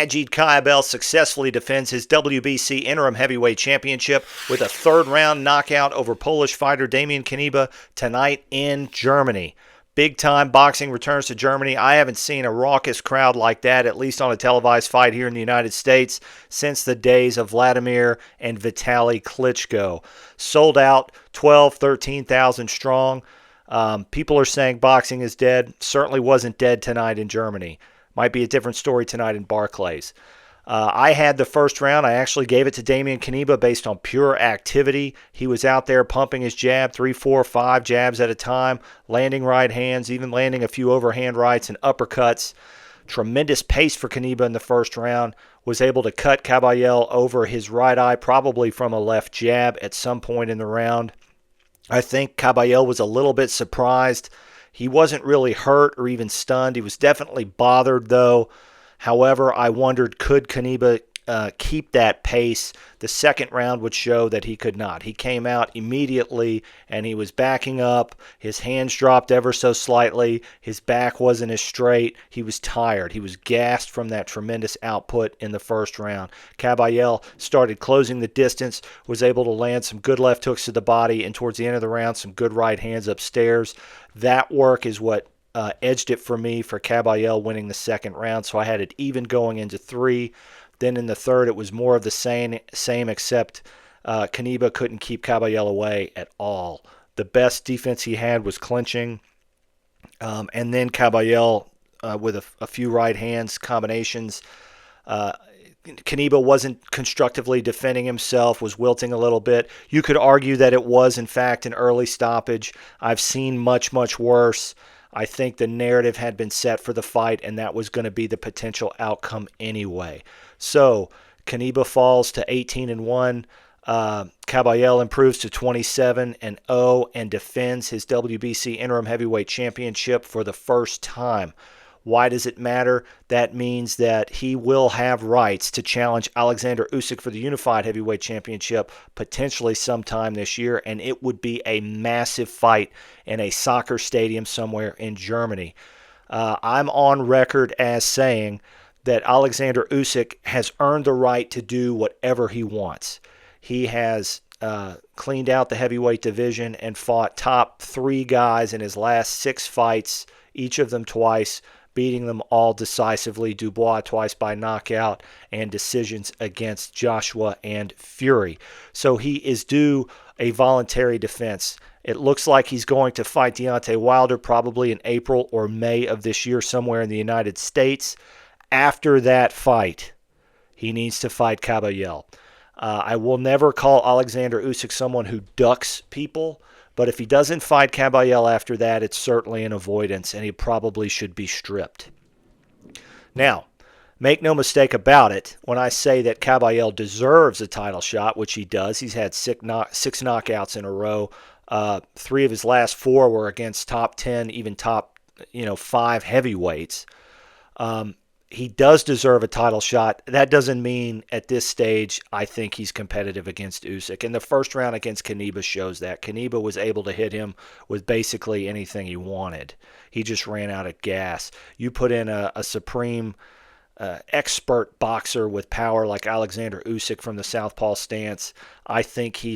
Agit Kabayel successfully defends his WBC Interim Heavyweight Championship with a third-round knockout over Polish fighter Damian Knyba tonight in Germany. Big-time boxing returns to Germany. I haven't seen a raucous crowd like that, at least on a televised fight here in the United States, since the days of Vladimir and Vitaly Klitschko. Sold out, 13,000 strong. People are saying boxing is dead. Certainly wasn't dead tonight in Germany. Might be a different story tonight in Barclays. I had the first round. I actually gave it to Damian Knyba based on pure activity. He was out there pumping his jab, 3, 4, 5 jabs at a time, landing right hands, even landing a few overhand rights and uppercuts. Tremendous pace for Knyba in the first round. Was able to cut Kabayel over his right eye, probably from a left jab at some point in the round. I think Kabayel was a little bit surprised. He wasn't really hurt or even stunned. He was definitely bothered, though. However, I wondered, could Knyba keep that pace? The second round would show that he could not. He came out immediately, and he was backing up. His hands dropped ever so slightly. His back wasn't as straight. He was tired. He was gassed from that tremendous output in the first round. Kabayel started closing the distance, was able to land some good left hooks to the body, and towards the end of the round, some good right hands upstairs. That work is what edged it for me for Kabayel winning the second round, so I had it even going into 3. Then in the third, it was more of the same except Knyba couldn't keep Kabayel away at all. The best defense he had was clinching, and then Kabayel with a few right hands combinations. Knyba wasn't constructively defending himself, was wilting a little bit. You could argue that it was, in fact, an early stoppage. I've seen much, much worse. I think the narrative had been set for the fight, and that was going to be the potential outcome anyway. So Knyba falls to 18-1. Kabayel improves to 27-0 and defends his WBC Interim Heavyweight Championship for the first time. Why does it matter? That means that he will have rights to challenge Oleksandr Usyk for the Unified Heavyweight Championship potentially sometime this year, and it would be a massive fight in a soccer stadium somewhere in Germany. I'm on record as saying that Oleksandr Usyk has earned the right to do whatever he wants. He has cleaned out the heavyweight division and fought top 3 guys in his last 6 fights, each of them twice, beating them all decisively, Dubois twice by knockout, and decisions against Joshua and Fury. So he is due a voluntary defense. It looks like he's going to fight Deontay Wilder probably in April or May of this year somewhere in the United States. After that fight, he needs to fight Kabayel. I will never call Oleksandr Usyk someone who ducks people, but if he doesn't fight Kabayel after that, it's certainly an avoidance, and he probably should be stripped. Now, make no mistake about it, when I say that Kabayel deserves a title shot, which he does, he's had 6 knockouts in a row. 3 of his last 4 were against top 10, even top 5 heavyweights. He does deserve a title shot. That doesn't mean at this stage I think he's competitive against Usyk. And the first round against Knyba shows that. Knyba was able to hit him with basically anything he wanted. He just ran out of gas. You put in a supreme expert boxer with power like Oleksandr Usyk from the southpaw stance, I think he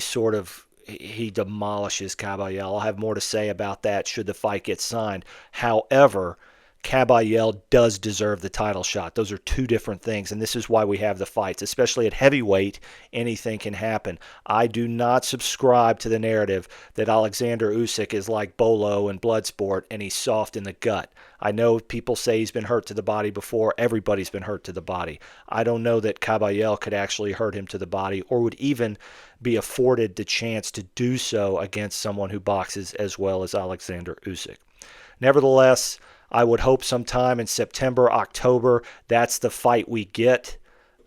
demolishes Kabayel. I'll have more to say about that should the fight get signed. However, Kabayel does deserve the title shot. Those are 2 different things, and this is why we have the fights. Especially at heavyweight, anything can happen. I do not subscribe to the narrative that Oleksandr Usyk is like Bolo in Bloodsport and he's soft in the gut. I know people say he's been hurt to the body before. Everybody's been hurt to the body. I don't know that Kabayel could actually hurt him to the body or would even be afforded the chance to do so against someone who boxes as well as Oleksandr Usyk. Nevertheless, I would hope sometime in September, October, that's the fight we get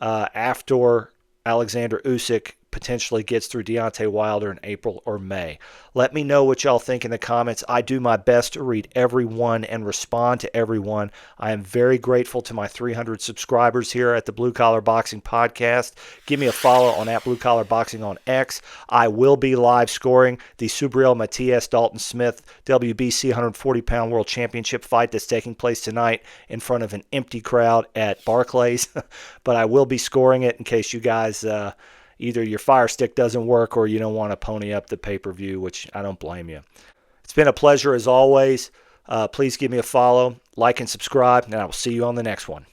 after Oleksandr Usyk potentially gets through Deontay Wilder in April or May. Let me know what y'all think in the comments. I do my best to read everyone and respond to everyone. I am very grateful to my 300 subscribers here at the Blue Collar Boxing Podcast. Give me a follow on @BlueCollarBoxing on X. I will be live scoring the Subriel Matias Dalton Smith WBC 140-pound World Championship fight that's taking place tonight in front of an empty crowd at Barclays. But I will be scoring it in case you guys either your Fire Stick doesn't work or you don't want to pony up the pay-per-view, which I don't blame you. It's been a pleasure as always. Please give me a follow, like, and subscribe, and I will see you on the next one.